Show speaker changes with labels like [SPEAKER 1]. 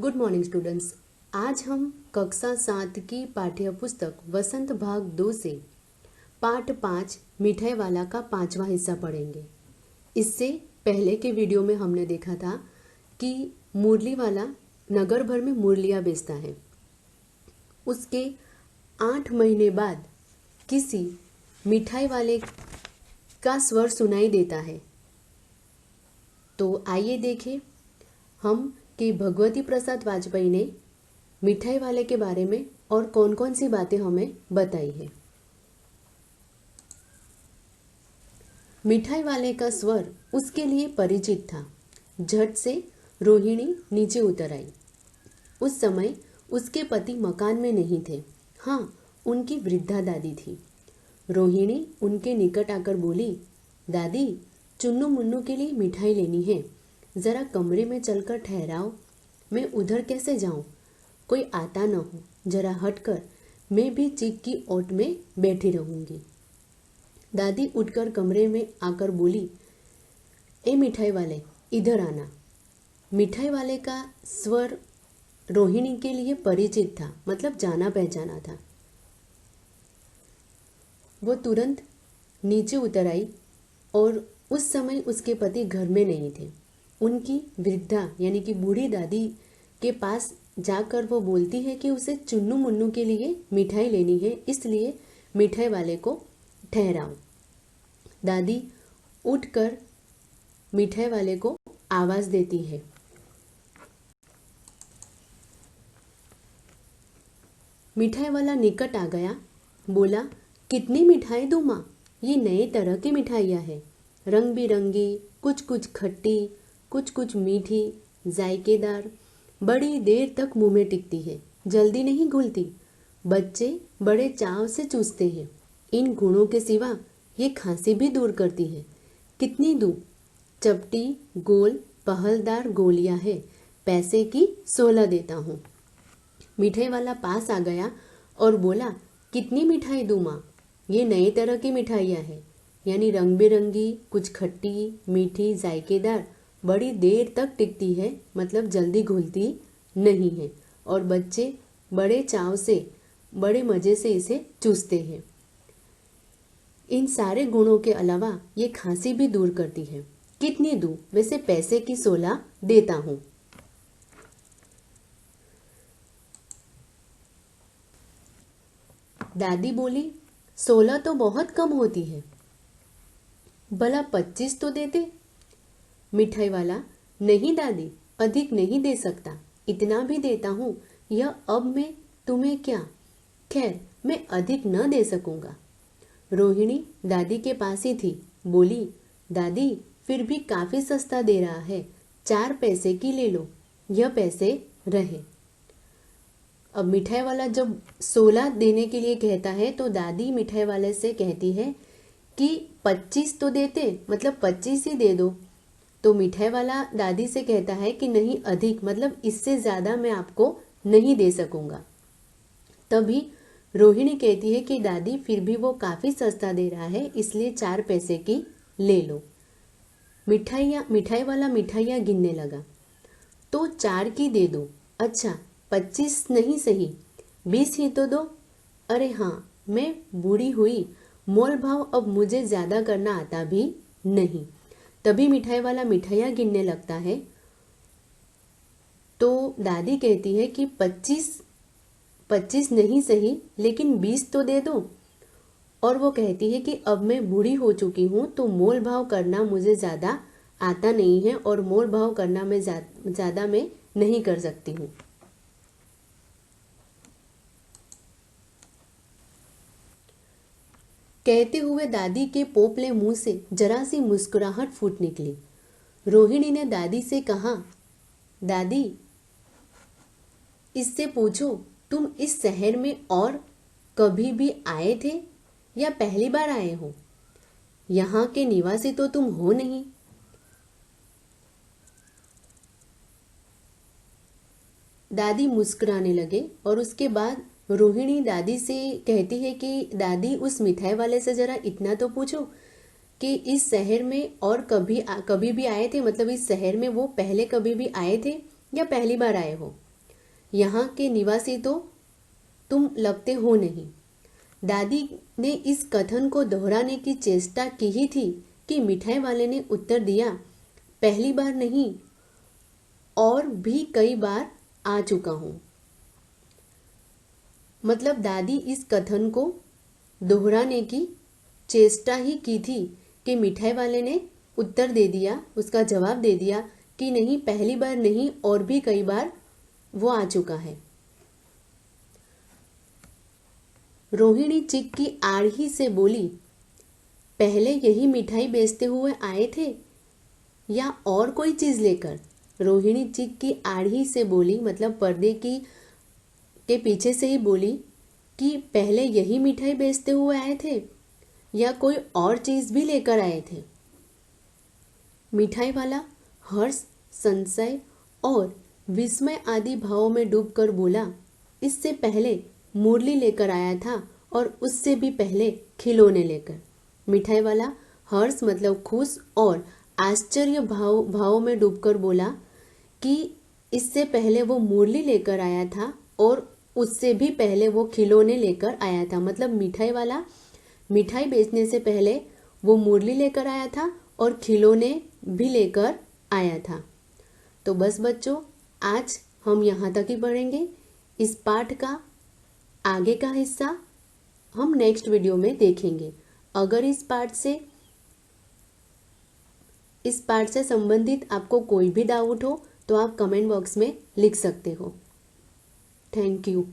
[SPEAKER 1] Good morning students. आज हम कक्षा 7 की पाठ्य पुस्तक वसंत भाग 2 से पाठ 5 मिठाई वाला का 5वां हिस्सा पढ़ेंगे। इससे पहले के वीडियो में हमने देखा था कि मुरली वाला नगर भर में मुरलियाँ बेचता है। उसके 8 महीने बाद किसी मिठाई वाले का स्वर सुनाई देता है। तो आइए देखें हम कि भगवती प्रसाद वाजपेयी ने मिठाई वाले के बारे में और कौन कौन सी बातें हमें बताई है। मिठाई वाले का स्वर उसके लिए परिचित था। झट से रोहिणी नीचे उतर आई। उस समय उसके पति मकान में नहीं थे। हाँ, उनकी वृद्धा दादी थी। रोहिणी उनके निकट आकर बोली, दादी, चुन्नू मुन्नू के लिए मिठाई लेनी है। जरा कमरे में चलकर ठहराओ। मैं उधर कैसे जाऊं? कोई आता न हो। जरा हटकर मैं भी चीक की ओट में बैठी रहूंगी। दादी उठकर कमरे में आकर बोली, ए मिठाई वाले, इधर आना। मिठाई वाले का स्वर रोहिणी के लिए परिचित था, मतलब जाना पहचाना था। वो तुरंत नीचे उतर आई और उस समय उसके पति घर में नहीं थे। उनकी वृद्धा यानी कि बूढ़ी दादी के पास जाकर वो बोलती है कि उसे चुन्नू मुन्नू के लिए मिठाई लेनी है, इसलिए मिठाई वाले को ठहराओ। दादी उठकर मिठाई वाले को आवाज देती है। मिठाई वाला निकट आ गया। बोला, कितनी मिठाई दूँ माँ? ये नए तरह की मिठाइयाँ हैं, रंग बिरंगी, कुछ कुछ खट्टी, कुछ कुछ मीठी, जायकेदार, बड़ी देर तक मुंह में टिकती है, जल्दी नहीं घुलती। बच्चे बड़े चाव से चूसते हैं। इन गुणों के सिवा ये खांसी भी दूर करती है। कितनी दूं? चपटी गोल पहलदार गोलियां है। पैसे की 16 देता हूँ। मिठाई वाला पास आ गया और बोला, कितनी मिठाई दूँ माँ? ये नए तरह की मिठाइयाँ हैं, यानी रंग बिरंगी, कुछ खट्टी मीठी जायकेदार, बड़ी देर तक टिकती है, मतलब जल्दी घुलती नहीं है, और बच्चे बड़े चाव से बड़े मज़े से इसे चूसते हैं। इन सारे गुणों के अलावा ये खांसी भी दूर करती है। कितनी दूँ? वैसे पैसे की 16 देता हूँ। दादी बोली, 16 तो बहुत कम होती है, भला 25 तो देते। मिठाई वाला, नहीं दादी, अधिक नहीं दे सकता, इतना भी देता हूँ। यह अब मैं तुम्हें क्या, खैर मैं अधिक न दे सकूंगा। रोहिणी दादी के पास ही थी। बोली, दादी फिर भी काफी सस्ता दे रहा है, 4 पैसे की ले लो, यह पैसे रहे। अब मिठाई वाला जब 16 देने के लिए कहता है तो दादी मिठाई वाले से कहती है कि 25 तो देते, मतलब 25 ही दे दो। तो मिठाई वाला दादी से कहता है कि नहीं, अधिक, मतलब इससे ज़्यादा मैं आपको नहीं दे सकूंगा। तभी रोहिणी कहती है कि दादी फिर भी वो काफ़ी सस्ता दे रहा है, इसलिए 4 पैसे की ले लो। मिठाई वाला मिठाइयाँ गिनने लगा। तो 4 की दे दो। अच्छा, 25 नहीं सही, 20 ही तो दो। अरे हाँ, मैं बूढ़ी हुई, मोल भाव अब मुझे ज़्यादा करना आता भी नहीं। तभी मिठाई वाला मिठाइयाँ गिनने लगता है। तो दादी कहती है कि 25 नहीं सही, लेकिन 20 तो दे दो। और वो कहती है कि अब मैं बूढ़ी हो चुकी हूँ, तो मोल भाव करना मुझे ज़्यादा आता नहीं है, और मोल भाव करना मैं ज़्यादा मैं नहीं कर सकती हूँ। कहते हुए दादी के पोपले मुंह से जरा सी मुस्कुराहट फूट निकली। रोहिणी ने दादी से कहा, दादी, इससे पूछो, तुम इस शहर में और कभी भी आए थे या पहली बार आए हो? यहाँ के निवासी तो तुम हो नहीं। दादी मुस्कुराने लगे और उसके बाद रोहिणी दादी से कहती है कि दादी, उस मिठाई वाले से जरा इतना तो पूछो कि इस शहर में और कभी भी आए थे, मतलब इस शहर में वो पहले कभी भी आए थे या पहली बार आए हो? यहाँ के निवासी तो तुम लगते हो नहीं। दादी ने इस कथन को दोहराने की चेष्टा की ही थी कि मिठाई वाले ने उत्तर दिया, पहली बार नहीं और भी कई बार आ चुका हूँ। मतलब दादी इस कथन को दोहराने की चेष्टा ही की थी कि मिठाई वाले ने उत्तर दे दिया, उसका जवाब दे दिया कि नहीं, पहली बार नहीं और भी कई बार वो आ चुका है। रोहिणी चिक की आड़ी से बोली, पहले यही मिठाई बेचते हुए आए थे या और कोई चीज लेकर? रोहिणी चिक की आड़ी से बोली, मतलब पर्दे की के पीछे से ही बोली कि पहले यही मिठाई बेचते हुए आए थे या कोई और चीज भी लेकर आए थे? मिठाई वाला हर्ष, संशय और विस्मय आदि भावों में डूबकर बोला, इससे पहले मुरली लेकर आया था और उससे भी पहले खिलौने लेकर। मिठाई वाला हर्ष मतलब खुश और आश्चर्य भावों में डूबकर बोला कि इससे पहले वो मुरली लेकर आया था और उससे भी पहले वो खिलौने लेकर आया था। मतलब मिठाई वाला मिठाई बेचने से पहले वो मुरली लेकर आया था और खिलौने भी लेकर आया था। तो बस बच्चों, आज हम यहाँ तक ही पढ़ेंगे। इस पाठ का आगे का हिस्सा हम नेक्स्ट वीडियो में देखेंगे। अगर इस पाठ से संबंधित आपको कोई भी डाउट हो तो आप कमेंट बॉक्स में लिख सकते हो। Thank you.